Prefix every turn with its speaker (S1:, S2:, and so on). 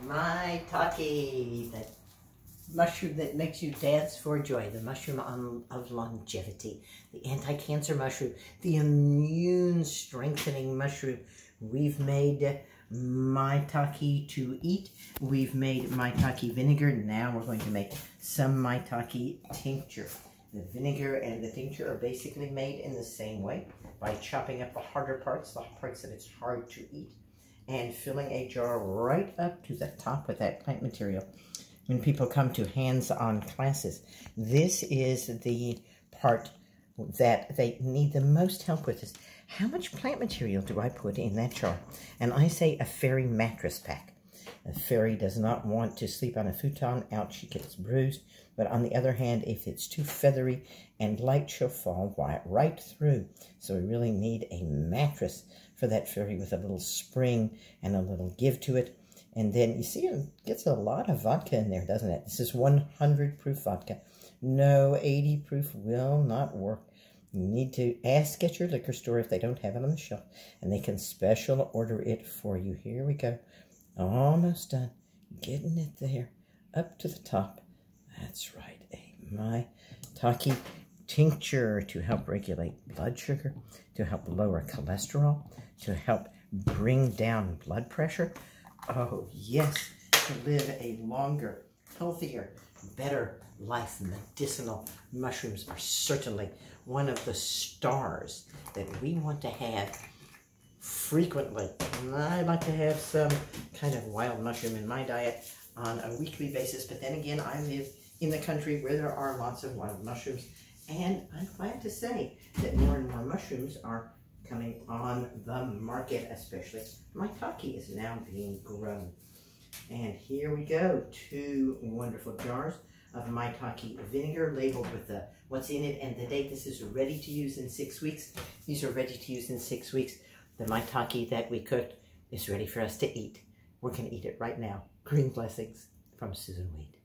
S1: Maitake, that mushroom that makes you dance for joy, the mushroom of longevity, the anti-cancer mushroom, the immune strengthening mushroom. We've made maitake to eat. We've made maitake vinegar. Now we're going to make some maitake tincture. The vinegar and the tincture are basically made in the same way, by chopping up the harder parts, the parts that it's hard to eat, and filling a jar right up to the top with that plant material. When people come to hands-on classes, this is the part that they need the most help with, is how much plant material do I put in that jar? And I say a fairy mattress pack. A fairy does not want to sleep on a futon. Out she gets bruised. But on the other hand, if it's too feathery and light, she'll fall right through. So we really need a mattress for that fairy, with a little spring and a little give to it. And then you see it gets a lot of vodka in there, doesn't it? This is 100 proof vodka. No, 80 proof will not work. You need to ask at your liquor store if they don't have it on the shelf, and they can special order it for you. Here we go. Almost done. Getting it there, up to the top. That's right, a maitake tincture to help regulate blood sugar, to help lower cholesterol, to help bring down blood pressure. Oh, yes, to live a longer, healthier, better life. Medicinal mushrooms are certainly one of the stars that we want to have frequently. And I like to have some kind of wild mushroom in my diet on a weekly basis, but then again, I live in the country where there are lots of wild mushrooms, and I'm glad to say that more and more mushrooms are coming on the market. Especially maitake is now being grown. And here we go, 2 wonderful jars of maitake vinegar labeled with what's in it and the date. This is ready to use in 6 weeks. These are ready to use in 6 weeks. The maitake that we cooked is ready for us to eat. We're going to eat it right now. Green blessings from Susun Weed.